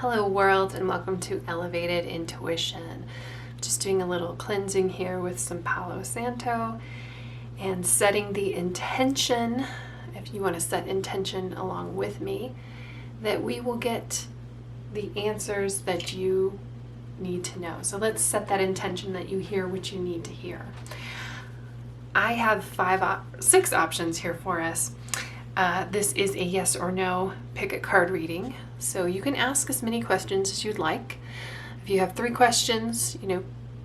Hello world, and welcome to Elevated Intuition. Just doing a little cleansing here with some Palo Santo and setting the intention, if you want to set intention along with me, that we will get the answers that you need to know. So let's set that intention that you hear what you need to hear. I have six options here for us. This is a yes or no pick a card reading, so you can ask as many questions as you'd like. If you have 3 questions,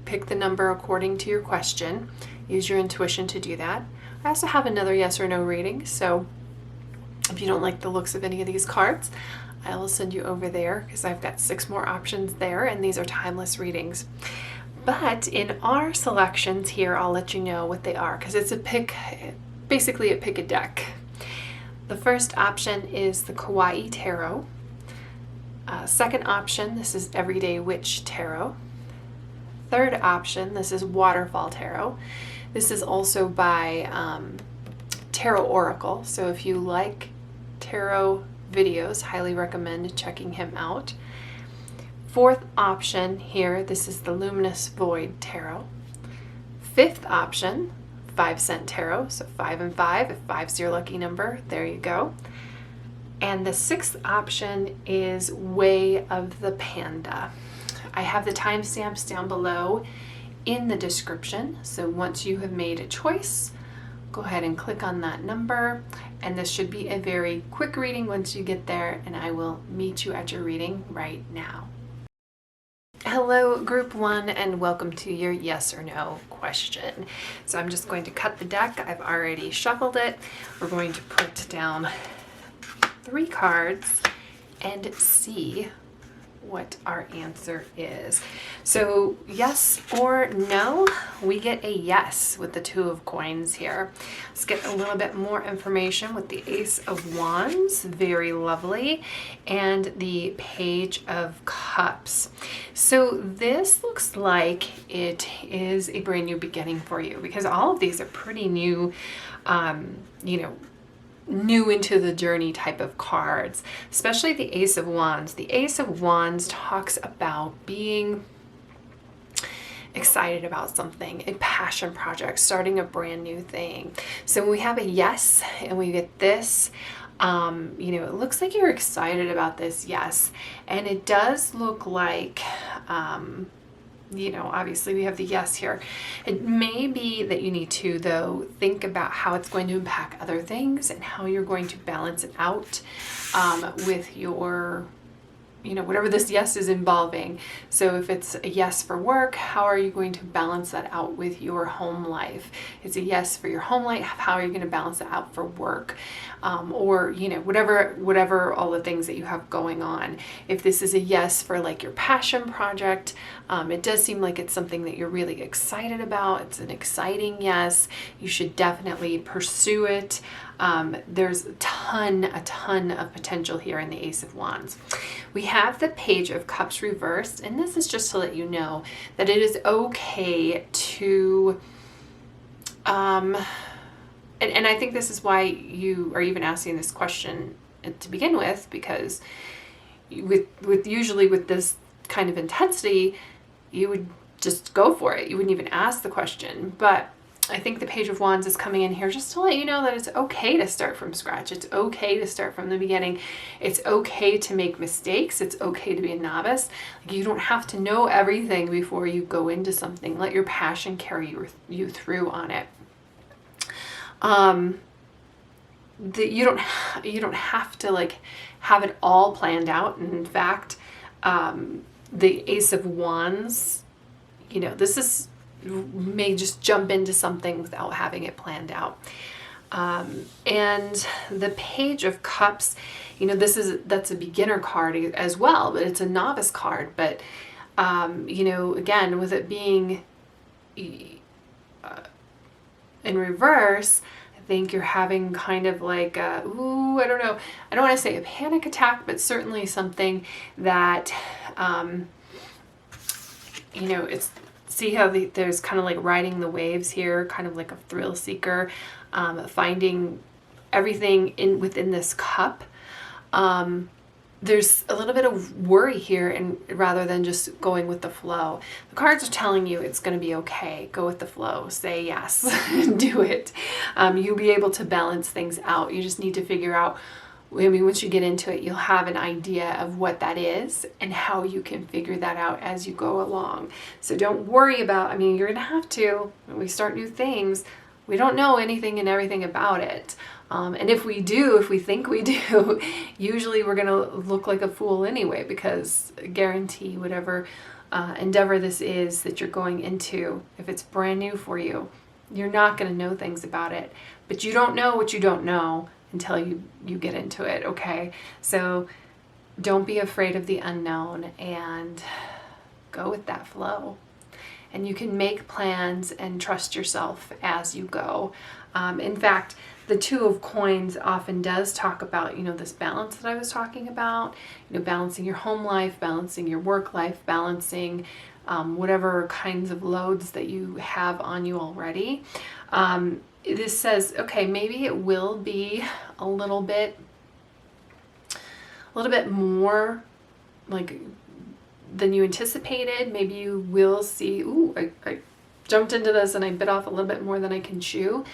pick the number according to your question. Use your intuition to do that. I also have another yes or no reading, so if you don't like the looks of any of these cards, I will send you over there because I've got 6 more options there, and these are timeless readings. But in our selections here, I'll let you know what they are because it's basically a pick a deck. The first option is the Kawaii Tarot. Second option, this is Everyday Witch Tarot. Third option, this is Waterfall Tarot. This is also by TarotOracle, so if you like tarot videos, highly recommend checking him out. Fourth option here, this is the Luminous Void Tarot. Fifth option, 5-cent tarot, so 5 and 5. If 5's your lucky number, there you go. And the 6th option is Way of the Panda. I have the timestamps down below in the description, so once you have made a choice, go ahead and click on that number, and this should be a very quick reading once you get there, and I will meet you at your reading right now. Hello group 1, and welcome to your yes or no question. So I'm just going to cut the deck. I've already shuffled it. We're going to put down 3 cards and see what our answer is. So yes or no, we get a yes with the 2 of coins here. Let's get a little bit more information with the Ace of Wands, very lovely, and the Page of Cups. So this looks like it is a brand new beginning for you because all of these are pretty new, new into the journey type of cards, especially the Ace of Wands. The Ace of Wands talks about being excited about something, a passion project, starting a brand new thing. So when we have a yes and we get this, it looks like you're excited about this yes, and it does look like obviously we have the yes here. It may be that you need to, though, think about how it's going to impact other things and how you're going to balance it out with your, whatever this yes is involving. So if it's a yes for work, how are you going to balance that out with your home life? It's a yes for your home life. How are you going to balance it out for work? Or, whatever all the things that you have going on. If this is a yes for like your passion project, it does seem like it's something that you're really excited about. It's an exciting yes. You should definitely pursue it. There's a ton of potential here in the Ace of Wands. We have the Page of Cups reversed, and this is just to let you know that it is okay to, and I think this is why you are even asking this question to begin with, because usually with this kind of intensity, you would just go for it. You wouldn't even ask the question, but I think the Page of Wands is coming in here just to let you know that it's okay to start from scratch. It's okay to start from the beginning. It's okay to make mistakes. It's okay to be a novice. You don't have to know everything before you go into something. Let your passion carry you through on it. You don't have to have it all planned out. And in fact, the Ace of Wands, this is may just jump into something without having it planned out. And the Page of Cups, that's a beginner card as well, but it's a novice card. But, again, with it being in reverse, I think you're having kind of like I don't know. I don't want to say a panic attack, but certainly something that, it's, see how there's kind of like riding the waves here, kind of like a thrill seeker, finding everything within this cup. there's a little bit of worry here, and rather than just going with the flow. The cards are telling you it's going to be okay. Go with the flow. Say yes. Do it. You'll be able to balance things out. You just need to figure out, I mean, once you get into it, you'll have an idea of what that is and how you can figure that out as you go along. So don't worry about, I mean, you're going to have to, when we start new things, we don't know anything and everything about it. And if we do, if we think we do, usually we're going to look like a fool anyway, because guarantee whatever endeavor this is that you're going into, if it's brand new for you, you're not going to know things about it. But you don't know what you don't know until you get into it, okay? So don't be afraid of the unknown and go with that flow. And you can make plans and trust yourself as you go. In fact, the Two of Coins often does talk about, this balance that I was talking about, balancing your home life, balancing your work life, balancing whatever kinds of loads that you have on you already. This says, okay, maybe it will be a little bit more like than you anticipated. Maybe you will see, ooh, I jumped into this and I bit off a little bit more than I can chew.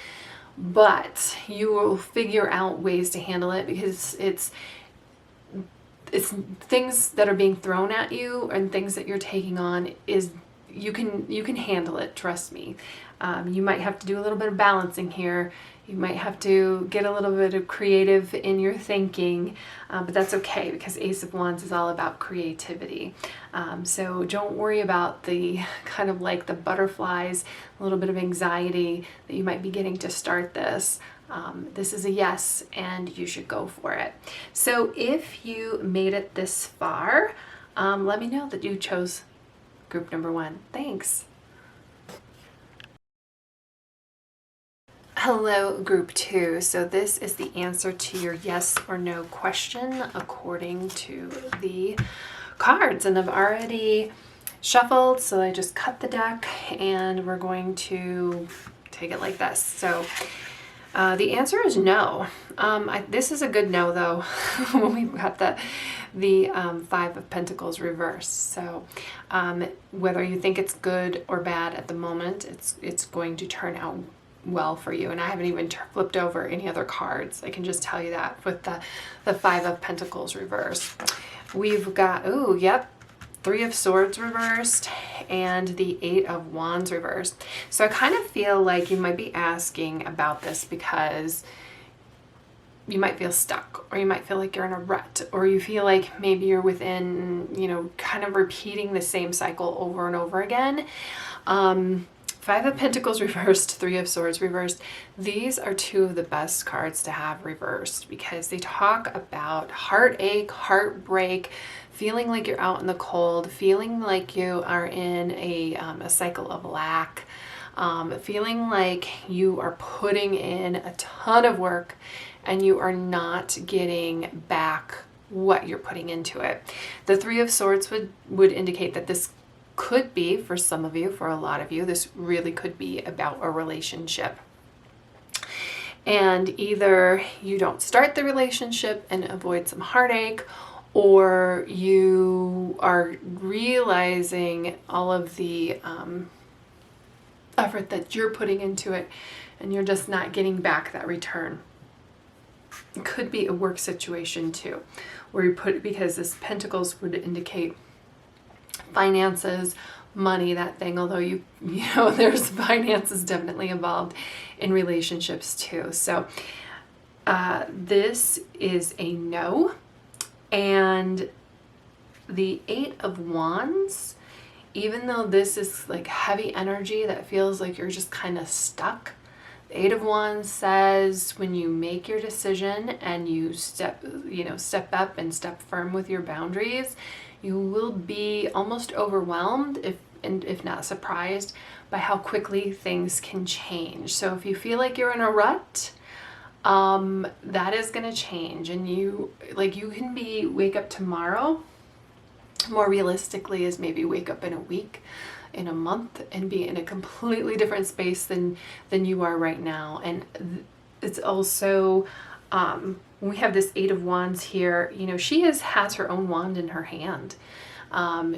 But you will figure out ways to handle it, because it's things that are being thrown at you and things that you're taking on is you can handle it. Trust me. You might have to do a little bit of balancing here. You might have to get a little bit of creative in your thinking, but that's okay, because Ace of Wands is all about creativity. So don't worry about the kind of like the butterflies, a little bit of anxiety that you might be getting to start this. This is a yes, and you should go for it. So if you made it this far, let me know that you chose group number 1. Thanks. Hello, group 2. So this is the answer to your yes or no question according to the cards. And I've already shuffled, so I just cut the deck and we're going to take it like this. So the answer is no. This is a good no, though, when we've got the Five of Pentacles reversed. So whether you think it's good or bad at the moment, it's going to turn out well for you. And I haven't even flipped over any other cards. I can just tell you that with the Five of Pentacles reversed. We've got, oh, yep, Three of Swords reversed and the Eight of Wands reversed. So I kind of feel like you might be asking about this because you might feel stuck, or you might feel like you're in a rut, or you feel like maybe you're within, kind of repeating the same cycle over and over again. Five of Pentacles reversed, Three of Swords reversed. These are two of the best cards to have reversed, because they talk about heartache, heartbreak, feeling like you're out in the cold, feeling like you are in a cycle of lack, feeling like you are putting in a ton of work and you are not getting back what you're putting into it. The Three of Swords would indicate that this could be, for some of you, for a lot of you, this really could be about a relationship. And either you don't start the relationship and avoid some heartache, or you are realizing all of the effort that you're putting into it and you're just not getting back that return. It could be a work situation too, where you put, because this Pentacles would indicate finances, money, that thing, although you know there's finances definitely involved in relationships too. So this is a no. And the Eight of Wands, even though this is like heavy energy that feels like you're just kind of stuck, the Eight of Wands says when you make your decision and you step up and step firm with your boundaries, you will be almost overwhelmed, if not surprised, by how quickly things can change. So if you feel like you're in a rut, that is going to change, and you can wake up tomorrow, more realistically is maybe wake up in a week, in a month, and be in a completely different space than you are right now. And it's also when we have this Eight of Wands here, you know, she has her own wand in her hand.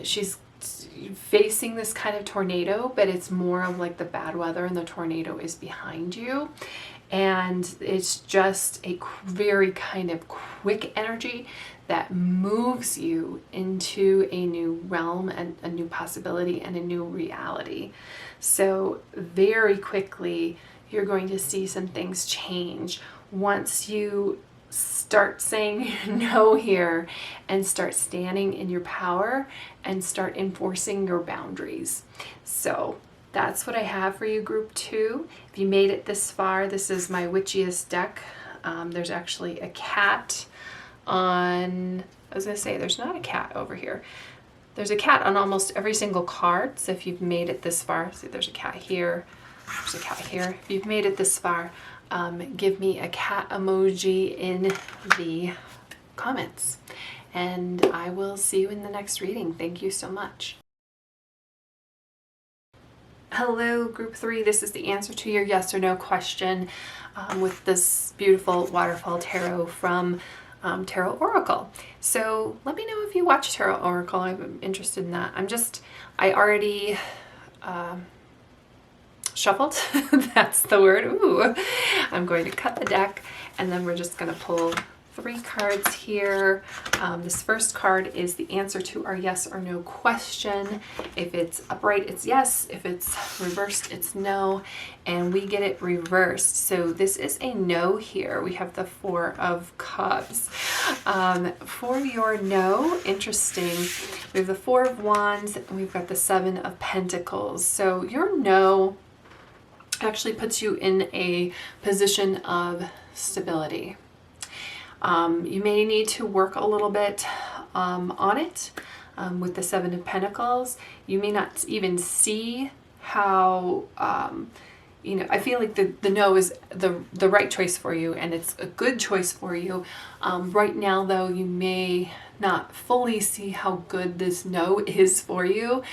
She's facing this kind of tornado, but it's more of like the bad weather and the tornado is behind you. And it's just a very kind of quick energy that moves you into a new realm and a new possibility and a new reality. So very quickly, you're going to see some things change once you start saying no here and start standing in your power and start enforcing your boundaries. So that's what I have for you, group 2. If you made it this far, this is my witchiest deck. There's actually a cat on, I was going to say, there's not a cat over here. There's a cat on almost every single card. So if you've made it this far, see there's a cat here, there's a cat here. If you've made it this far, give me a cat emoji in the comments. And I will see you in the next reading. Thank you so much. Hello, group 3. This is the answer to your yes or no question with this beautiful Waterfall tarot from TarotOracle. So let me know if you watch TarotOracle. I'm interested in that. I already shuffled. That's the word. Ooh. I'm going to cut the deck and then we're just going to pull 3 cards here. This first card is the answer to our yes or no question. If it's upright, it's yes. If it's reversed, it's no. And we get it reversed. So this is a no here. We have the 4 of Cups. For your no, interesting. We have the 4 of Wands and we've got the 7 of Pentacles. So your no actually puts you in a position of stability. You may need to work a little bit on it with the 7 of Pentacles. You may not even see how, you know, I feel like the no is the right choice for you and it's a good choice for you. Right now, though, you may not fully see how good this no is for you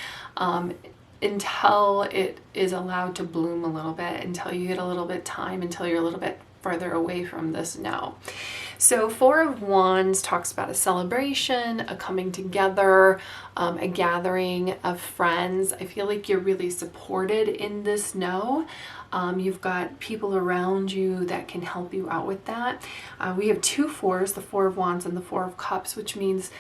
until it is allowed to bloom a little bit, until you get a little bit time, until you're a little bit further away from this no. So 4 of Wands talks about a celebration, a coming together, a gathering of friends. I feel like you're really supported in this no. You've got people around you that can help you out with that. We have 2 4s, the 4 of Wands and the 4 of Cups, which means,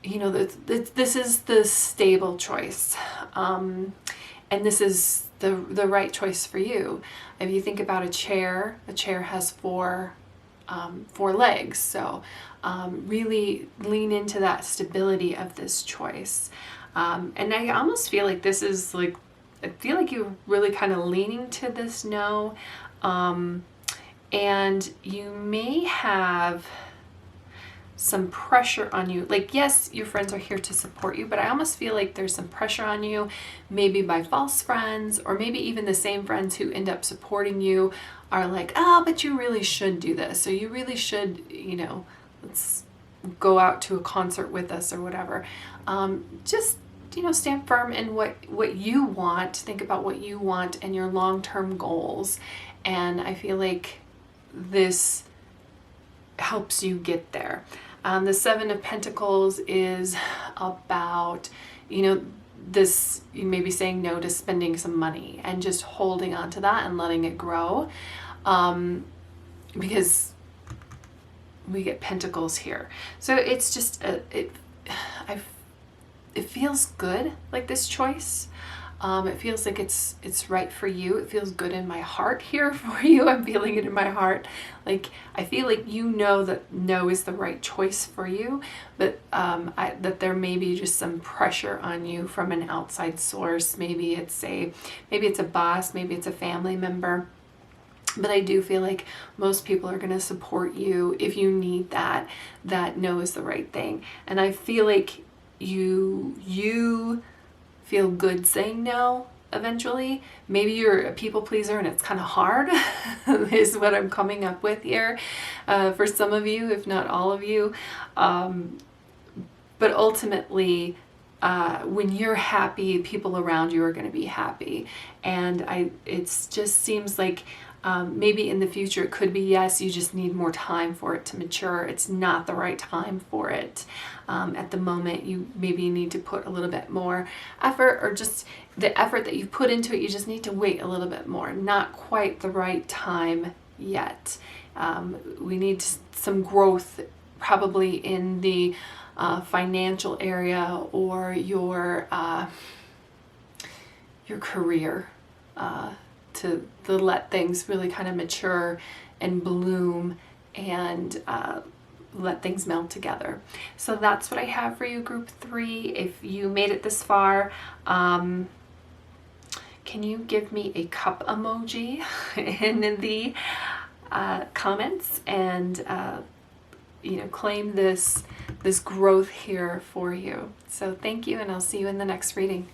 you know, this is the stable choice. And this is the right choice for you. If you think about a chair has 4 legs. So really lean into that stability of this choice. And I almost feel like this is like, I feel like you're really kind of leaning to this no. And you may have some pressure on you. Like, yes, your friends are here to support you, but I almost feel like there's some pressure on you, maybe by false friends, or maybe even the same friends who end up supporting you are like, oh, but you really should do this. So you really should, you know, let's go out to a concert with us or whatever. Just, you know, stand firm in what you want. Think about what you want and your long-term goals. And I feel like this helps you get there. The 7 of Pentacles is about, you know, this, you may be saying no to spending some money and just holding on to that and letting it grow. Because we get Pentacles here. So it's just, it feels good, like this choice. It feels like it's right for you. It feels good in my heart here for you. I'm feeling it in my heart. Like, I feel like you know that no is the right choice for you, but that there may be just some pressure on you from an outside source. Maybe it's a boss, maybe it's a family member. But I do feel like most people are going to support you if you need that no is the right thing. And I feel like you feel good saying no eventually. Maybe you're a people pleaser and it's kind of hard is what I'm coming up with here for some of you, if not all of you. But ultimately, when you're happy, people around you are going to be happy. And it just seems like Maybe in the future it could be yes, you just need more time for it to mature. It's not the right time for it. At the moment, you maybe need to put a little bit more effort, or just the effort that you put into it, you just need to wait a little bit more. Not quite the right time yet. We need some growth probably in the financial area or your career, to let things really kind of mature and bloom and let things meld together. So that's what I have for you, group 3. If you made it this far, can you give me a cup emoji in the comments and claim this growth here for you. So thank you, and I'll see you in the next reading.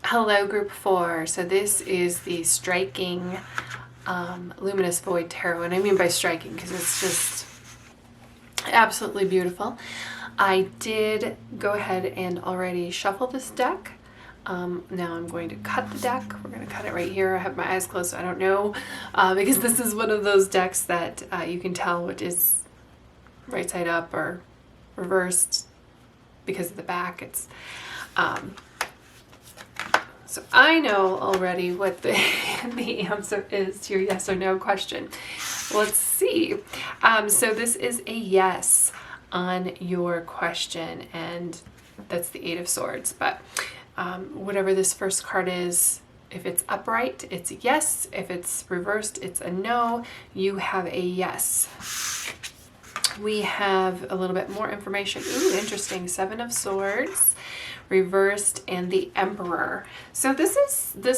Hello, group 4. So this is the striking Luminous Void Tarot, and I mean by striking because it's just absolutely beautiful. I did go ahead and already shuffle this deck. Now I'm going to cut the deck. We're going to cut it right here. I have my eyes closed, so I don't know, because this is one of those decks that you can tell which is right side up or reversed because of the back. It's so I know already what the answer is to your yes or no question. Let's see. So this is a yes on your question, and that's the 8 of Swords. But whatever this first card is, if it's upright, it's a yes. If it's reversed, it's a no. You have a yes. We have a little bit more information. Ooh, interesting. 7 of Swords, reversed, and the Emperor. So this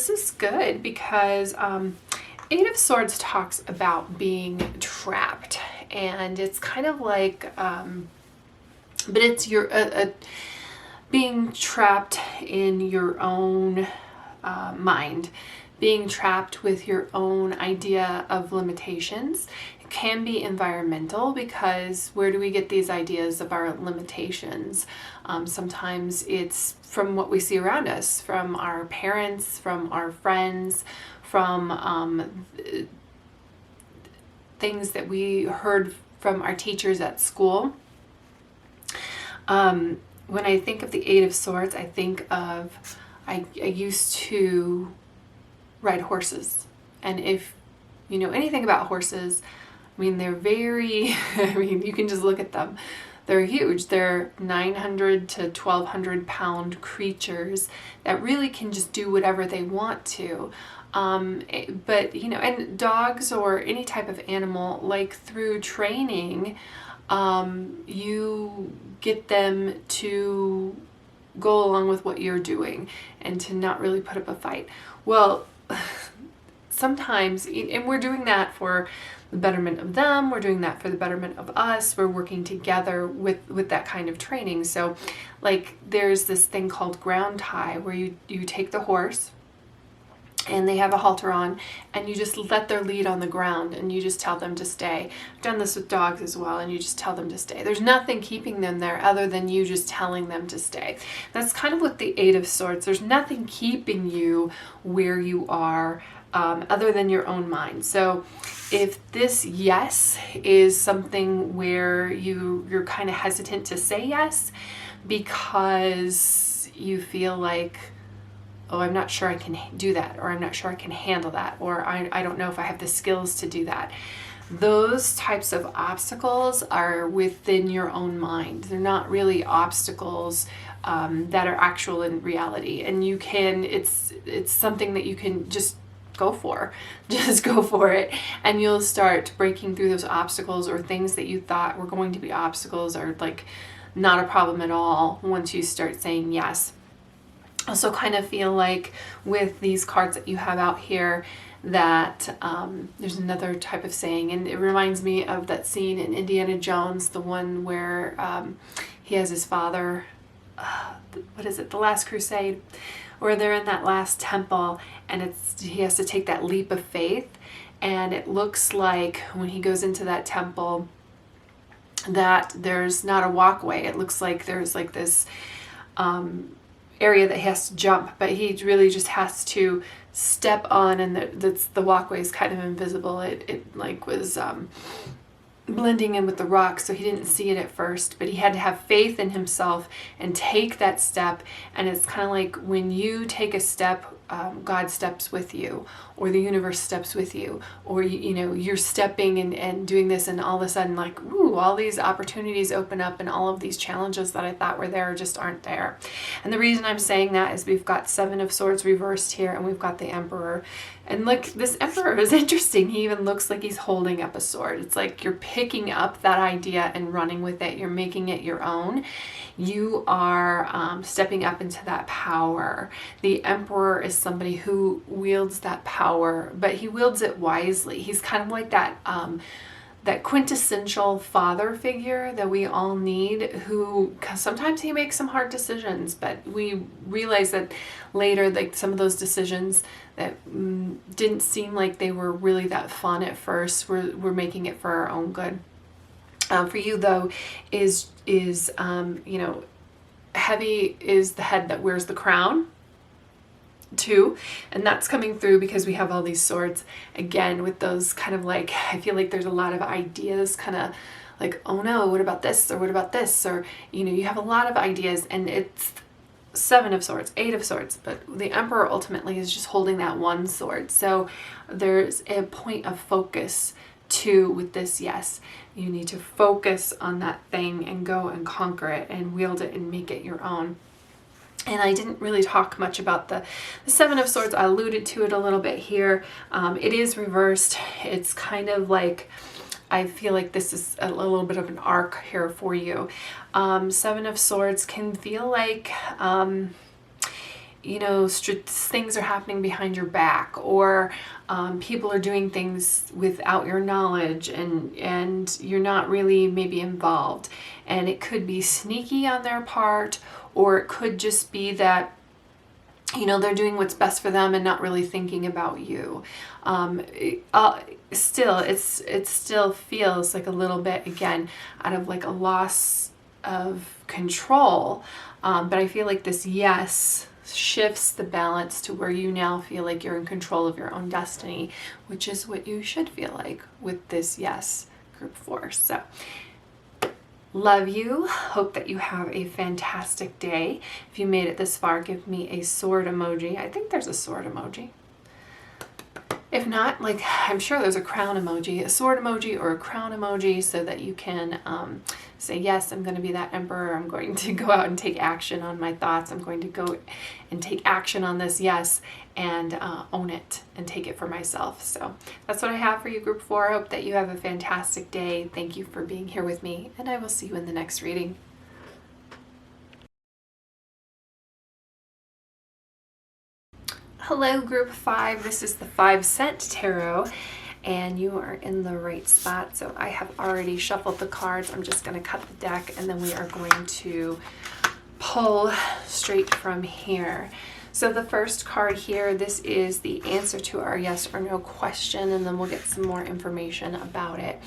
is good because 8 of Swords talks about being trapped, and it's kind of like, but it's your being trapped in your own mind, being trapped with your own idea of limitations. It can be environmental, because where do we get these ideas of our limitations? Sometimes it's from what we see around us, from our parents, from our friends, from things that we heard from our teachers at school. When I think of the 8 of Swords, I think of, I used to ride horses. And if you know anything about horses, I mean, they're very, I mean, you can just look at them. They're huge. They're 900 to 1,200 pound creatures that really can just do whatever they want to. But, and dogs or any type of animal, like through training, you get them to go along with what you're doing and to not really put up a fight. Well, sometimes, and we're doing that for the betterment of them, we're doing that for the betterment of us, we're working together with that kind of training. So like there's this thing called ground tie, where you take the horse and they have a halter on, and you just let their lead on the ground, and you just tell them to stay. I've done this with dogs as well, and you just tell them to stay. There's nothing keeping them there other than you just telling them to stay. That's kind of what the 8 of Swords. There's nothing keeping you where you are other than your own mind. So if this yes is something where you're kind of hesitant to say yes because you feel like, oh, I'm not sure I can do that, or I'm not sure I can handle that, or I don't know if I have the skills to do that. Those types of obstacles are within your own mind. They're not really obstacles that are actual in reality. And you can, it's something that you can just go for. Just go for it. And you'll start breaking through those obstacles, or things that you thought were going to be obstacles are like not a problem at all once you start saying yes. Also kind of feel like with these cards that you have out here that there's another type of saying, and it reminds me of that scene in Indiana Jones, the one where he has his father, what is it, The Last Crusade, where they're in that last temple, and he has to take that leap of faith, and it looks like when he goes into that temple that there's not a walkway. It looks like there's like this area that he has to jump, but he really just has to step on, and the walkway is kind of invisible. It like was blending in with the rocks, so he didn't see it at first, but he had to have faith in himself and take that step. And it's kind of like when you take a step, God steps with you, or the universe steps with you, or you know, you're stepping and doing this, and all of a sudden, like, ooh, all these opportunities open up, and all of these challenges that I thought were there just aren't there. And the reason I'm saying that is we've got Seven of Swords reversed here, and we've got the Emperor. And look, this Emperor is interesting. He even looks like he's holding up a sword. It's like you're picking up that idea and running with it. You're making it your own. You are stepping up into that power. The Emperor is somebody who wields that power, but he wields it wisely. He's kind of like that that quintessential father figure that we all need, who sometimes he makes some hard decisions, but we realize that later, like some of those decisions that didn't seem like they were really that fun at first, we're making it for our own good. For you though, is you know, heavy is the head that wears the crown too, and that's coming through because we have all these swords again with those kind of like, I feel like there's a lot of ideas, kind of like, oh no, what about this, or what about this, or you know, you have a lot of ideas, and it's Seven of Swords, Eight of Swords, but the Emperor ultimately is just holding that one sword. So there's a point of focus too with this. Yes, you need to focus on that thing and go and conquer it and wield it and make it your own. And I didn't really talk much about the Seven of Swords. I alluded to it a little bit here. It is reversed. It's kind of like, I feel like this is a little bit of an arc here for you. Seven of Swords can feel like, you know, things are happening behind your back, or people are doing things without your knowledge, and you're not really maybe involved. And it could be sneaky on their part, or it could just be that, you know, they're doing what's best for them and not really thinking about you. Still, it still feels like a little bit, again, out of like a loss of control. But I feel like this yes shifts the balance to where you now feel like you're in control of your own destiny, which is what you should feel like with this yes, group 4. So love you. Hope that you have a fantastic day. If you made it this far, give me a sword emoji. I think there's a sword emoji. If not, like, I'm sure there's a crown emoji, a sword emoji or a crown emoji, so that you can say, yes, I'm going to be that Emperor. I'm going to go out and take action on my thoughts. I'm going to go and take action on this yes, and own it and take it for myself. So that's what I have for you, group 4. I hope that you have a fantastic day. Thank you for being here with me, and I will see you in the next reading. Hello, group 5. This is the 5-cent tarot, and you are in the right spot. So I have already shuffled the cards. I'm just going to cut the deck, and then we are going to pull straight from here. So the first card here, this is the answer to our yes or no question, and then we'll get some more information about it.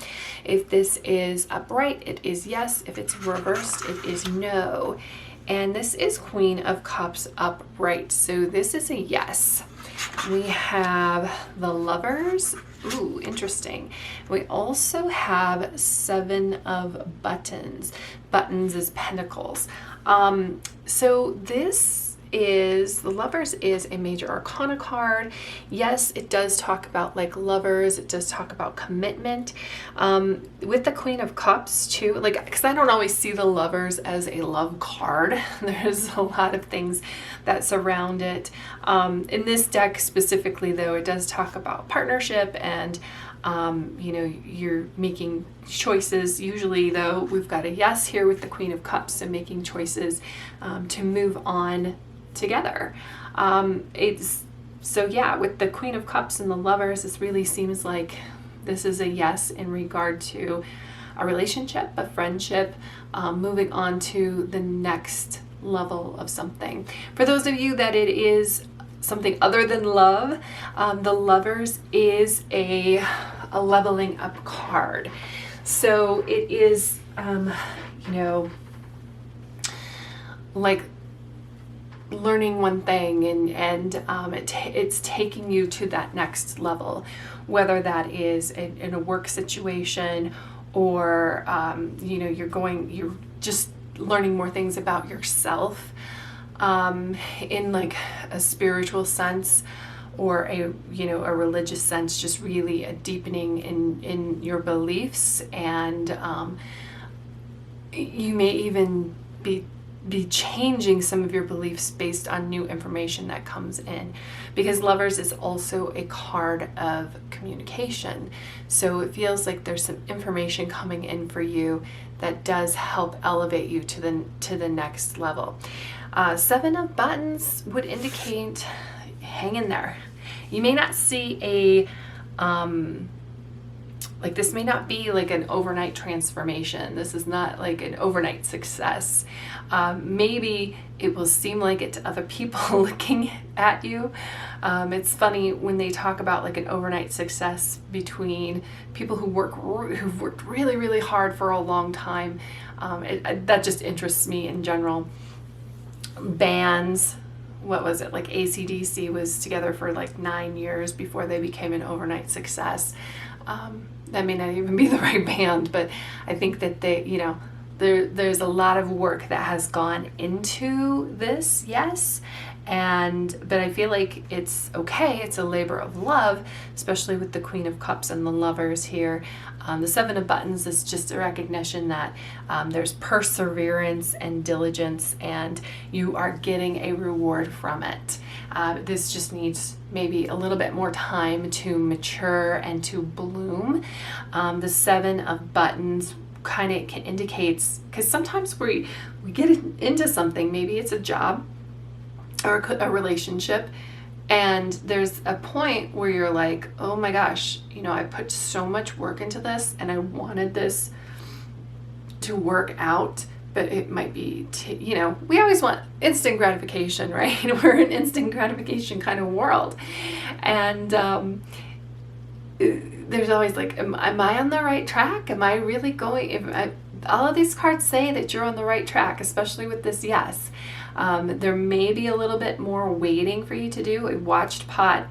If this is upright, it is yes. If it's reversed, it is no. And this is Queen of Cups upright, so this is a yes. We have the Lovers. Ooh, interesting. We also have 7 of Buttons. Buttons is Pentacles. So this is, the Lovers is a major arcana card. Yes, it does talk about like lovers. It does talk about commitment. With the Queen of Cups too, like, because I don't always see the Lovers as a love card. There's a lot of things that surround it. In this deck specifically though, it does talk about partnership and you know, you're making choices. Usually though, we've got a yes here with the Queen of Cups, and making choices to move on together. So yeah, with the Queen of Cups and the Lovers, this really seems like this is a yes in regard to a relationship, a friendship, moving on to the next level of something. For those of you that it is something other than love, the Lovers is a leveling up card. So it is, you know, like learning one thing, and it's taking you to that next level, whether that is in a work situation, or you're just learning more things about yourself, in like a spiritual sense, or a religious sense, just really a deepening in your beliefs, and you may even be changing some of your beliefs based on new information that comes in, because Lovers is also a card of communication. So it feels like there's some information coming in for you that does help elevate you to the next level. 7 of Buttons would indicate hang in there. You may not see a like, this may not be like an overnight transformation. This is not like an overnight success. Maybe it will seem like it to other people looking at you. It's funny when they talk about like an overnight success between people who've worked really, really hard for a long time. That just interests me in general. Bands, what was it, like AC/DC was together for like 9 years before they became an overnight success. That may not even be the right band, but I think that there's a lot of work that has gone into this, yes. But I feel like it's okay. It's a labor of love, especially with the Queen of Cups and the Lovers here. The 7 of Buttons is just a recognition that there's perseverance and diligence, and you are getting a reward from it. This just needs maybe a little bit more time to mature and to bloom. The 7 of Buttons kind of indicates, because sometimes we get into something, maybe it's a job or a relationship, and there's a point where you're like, oh my gosh, I put so much work into this, and I wanted this to work out, but it might be, we always want instant gratification, right? We're an instant gratification kind of world. And there's always like, am I on the right track? Am I really going? All of these cards say that you're on the right track, especially with this yes. There may be a little bit more waiting for you to do. A watched pot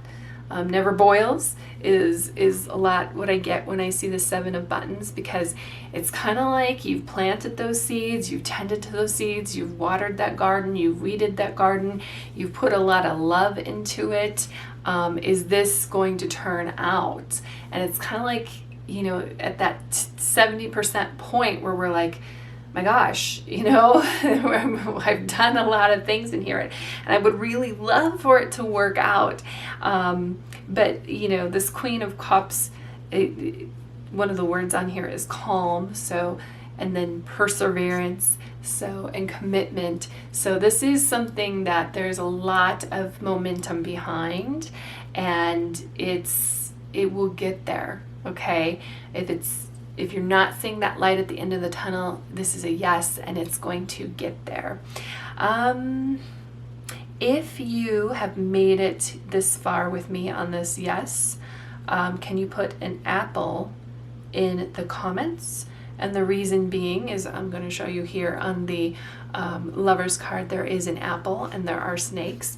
never boils is a lot what I get when I see the 7 of Buttons, because it's kind of like you've planted those seeds, you've tended to those seeds, you've watered that garden, you've weeded that garden, you've put a lot of love into it. Is this going to turn out? And it's kind of like, at that 70% point where we're like, my gosh, I've done a lot of things in here, and I would really love for it to work out. But this Queen of Cups, one of the words on here is calm. So, and then perseverance. So, and commitment. So this is something that there's a lot of momentum behind, and it will get there. Okay. If you're not seeing that light at the end of the tunnel, this is a yes, and it's going to get there. If you have made it this far with me on this yes, can you put an apple in the comments? And the reason being is, I'm going to show you here on the Lovers card, there is an apple and there are snakes.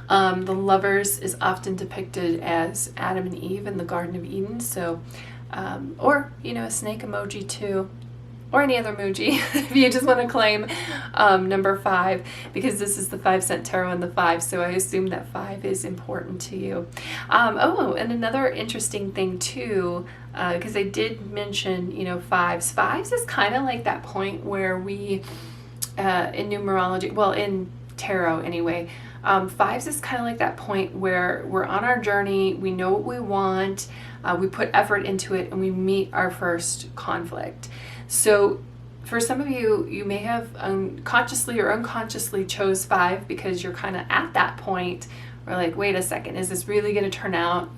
The Lovers is often depicted as Adam and Eve in the Garden of Eden. So, or, a snake emoji too, or any other emoji if you just want to claim number 5, because this is the 5-cent tarot and the 5, so I assume that 5 is important to you. And another interesting thing too, because I did mention, 5s. 5s is kind of like that point where we, in numerology, well, in tarot anyway, 5s is kind of like that point where we're on our journey, we know what we want, we put effort into it, and we meet our first conflict. So for some of you, you may have consciously or unconsciously chose 5 because you're kind of at that point where like, wait a second, is this really going to turn out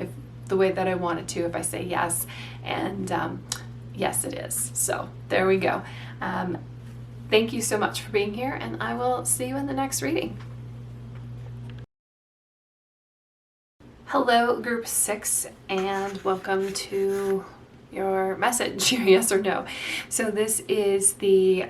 the way that I want it to if I say yes? And yes, it is. So there we go. Thank you so much for being here, and I will see you in the next reading. Hello, group 6, and welcome to your message, yes or no. So this is the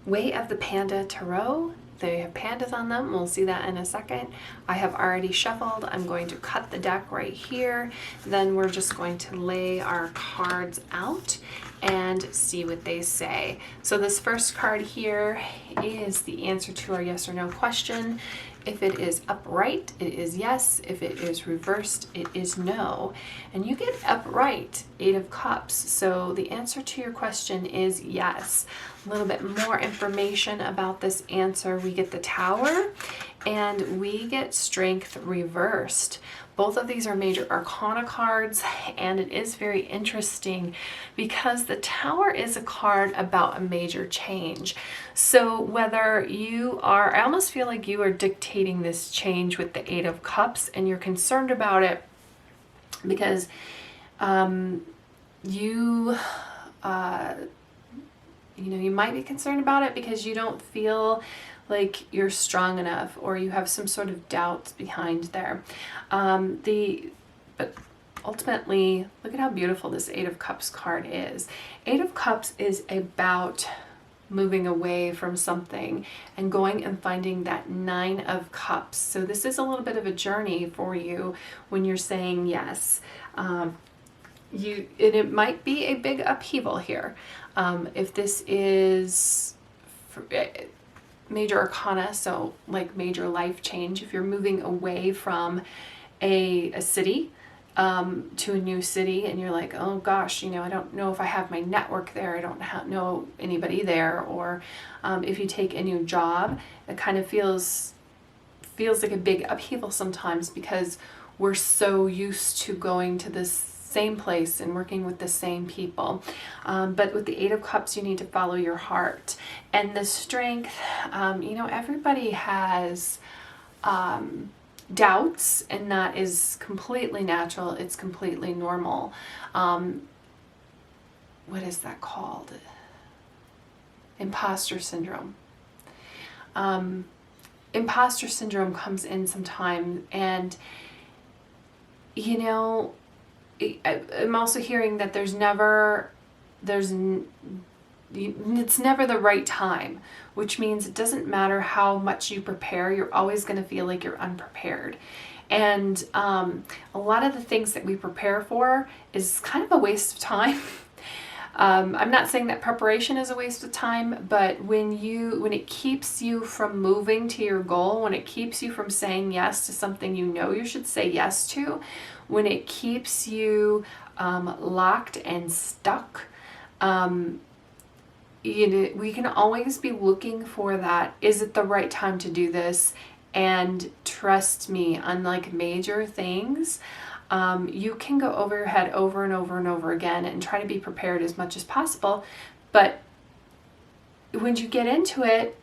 Way of the Panda Tarot, They have pandas on them. We'll see that in a second. I have already shuffled. I'm going to cut the deck right here. Then we're just going to lay our cards out and see what they say. So this first card here is the answer to our yes or no question. If it is upright, it is yes. If it is reversed, it is no. And you get upright, 8 of Cups. So the answer to your question is yes. A little bit more information about this answer. We get the Tower and we get Strength reversed. Both of these are major arcana cards, and it is very interesting because the Tower is a card about a major change. So whether you are, I almost feel like you are dictating this change with the 8 of Cups, and you're concerned about it because you might be concerned about it because you don't feel like you're strong enough, or you have some sort of doubts behind there. But ultimately, look at how beautiful this 8 of Cups card is. 8 of Cups is about moving away from something and going and finding that 9 of Cups. So this is a little bit of a journey for you when you're saying yes. It might be a big upheaval here. If this is major arcana, so like major life change, if you're moving away from a city to a new city and you're like, oh gosh, I don't know if I have my network there, I don't know anybody there, or if you take a new job, it kind of feels like a big upheaval sometimes because we're so used to going to this same place and working with the same people. But with the 8 of Cups, you need to follow your heart. And the Strength, everybody has doubts, and that is completely natural. It's completely normal. What is that called? Imposter syndrome. Imposter syndrome comes in sometime, and I'm also hearing that it's never the right time, which means it doesn't matter how much you prepare, you're always going to feel like you're unprepared. And a lot of the things that we prepare for is kind of a waste of time. I'm not saying that preparation is a waste of time, but when it keeps you from moving to your goal, when it keeps you from saying yes to something you should say yes to, when it keeps you locked and stuck, we can always be looking for that. Is it the right time to do this? And trust me, unlike major things, you can go over your head over and over and over again and try to be prepared as much as possible. But when you get into it,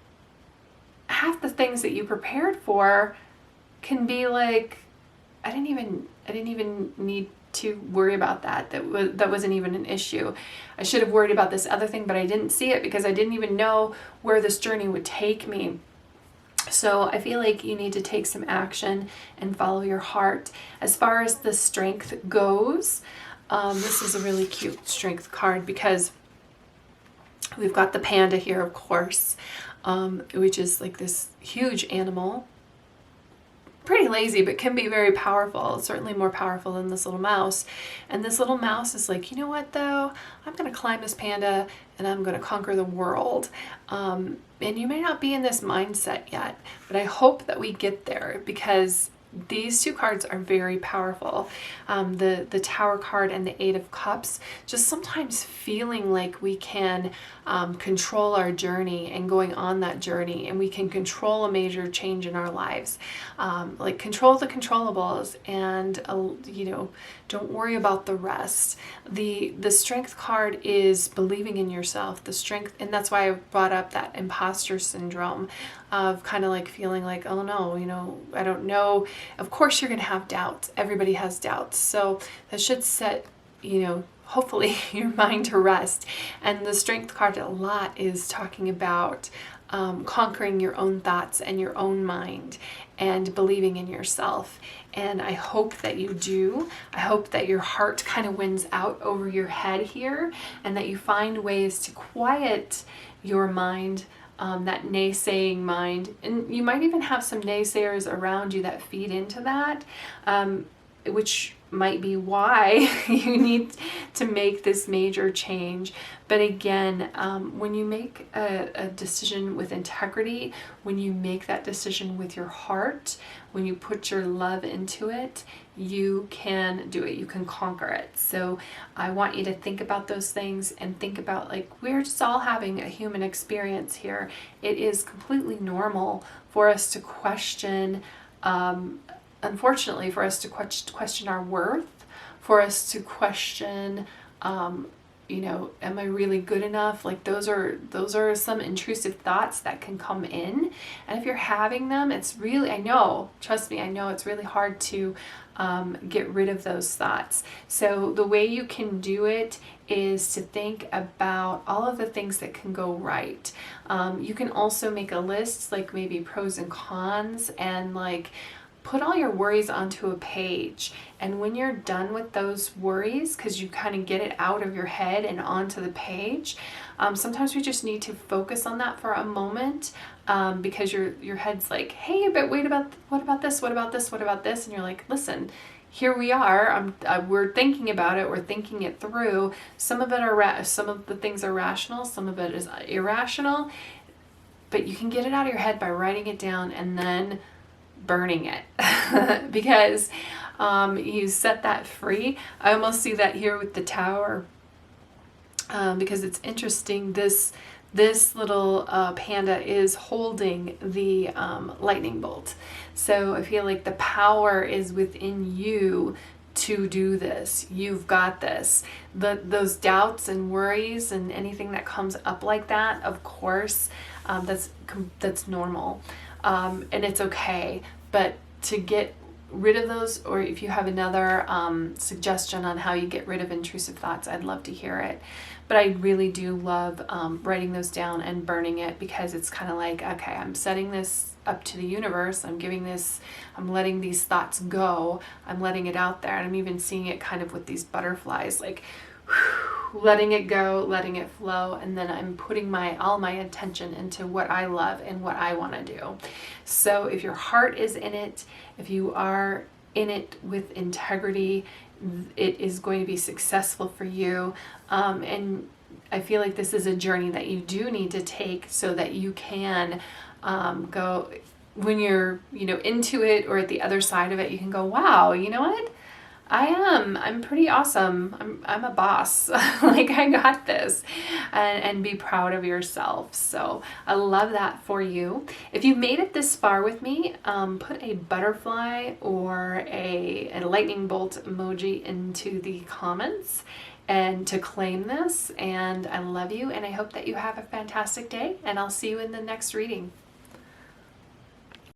half the things that you prepared for can be like, I didn't even need to worry about that. That wasn't even an issue. I should have worried about this other thing, but I didn't see it because I didn't even know where this journey would take me. So I feel like you need to take some action and follow your heart. As far as the Strength goes, this is a really cute Strength card because we've got the panda here, of course, which is like this huge animal. Pretty lazy, but can be very powerful, certainly more powerful than this little mouse. And this little mouse is like, you know what though, I'm going to climb this panda and I'm going to conquer the world. And you may not be in this mindset yet, but I hope that we get there because these two cards are very powerful. The Tower card and the 8 of Cups, just sometimes feeling like we can control our journey and going on that journey, and we can control a major change in our lives. Like control the controllables and, don't worry about the rest. The Strength card is believing in yourself, the strength, and that's why I brought up that imposter syndrome of kind of like feeling like, oh no, I don't know. Of course you're going to have doubts. Everybody has doubts. So that should set, hopefully your mind to rest. And the Strength card a lot is talking about conquering your own thoughts and your own mind and believing in yourself. And I hope that you do. I hope that your heart kind of wins out over your head here and that you find ways to quiet your mind that naysaying mind. And you might even have some naysayers around you that feed into that, which might be why you need to make this major change. But again, when you make a decision with integrity, when you make that decision with your heart, when you put your love into it, you can do it. You can conquer it. So I want you to think about those things and think about, like, we're just all having a human experience here. It is completely normal for us to question, unfortunately, for us to question our worth, for us to question, you know, am I really good enough? Like, those are some intrusive thoughts that can come in. And if you're having them, it's really, I know, trust me, I know it's really hard to get rid of those thoughts. So the way you can do it is to think about all of the things that can go right. You can also make a list, like maybe pros and cons, and like put all your worries onto a page. And when you're done with those worries, because you kind of get it out of your head and onto the page, sometimes we just need to focus on that for a moment, because your head's like, hey, but wait, what about this? What about this? What about this? And you're like, listen, here we are. We're thinking about it. We're thinking it through. Some of the things are rational. Some of it is irrational. But you can get it out of your head by writing it down and then burning it, because you set that free. I almost see that here with the tower, because it's interesting. This little panda is holding the lightning bolt. So I feel like the power is within you to do this. You've got this. Those doubts and worries and anything that comes up like that, of course, that's normal. And it's okay. But to get rid of those, or if you have another suggestion on how you get rid of intrusive thoughts, I'd love to hear it. But I really do love writing those down and burning it, because it's kind of like, okay, I'm setting this up to the universe. I'm letting these thoughts go. I'm letting it out there. And I'm even seeing it kind of with these butterflies, like letting it go, letting it flow, and then I'm putting all my attention into what I love and what I want to do. So if your heart is in it, if you are in it with integrity, it is going to be successful for you. And I feel like this is a journey that you do need to take, so that you can go, when you're, into it or at the other side of it, you can go, wow, you know what? I'm pretty awesome. I'm a boss. Like, I got this, and be proud of yourself. So I love that for you. If you made it this far with me, put a butterfly or a lightning bolt emoji into the comments and to claim this. And I love you, and I hope that you have a fantastic day, and I'll see you in the next reading.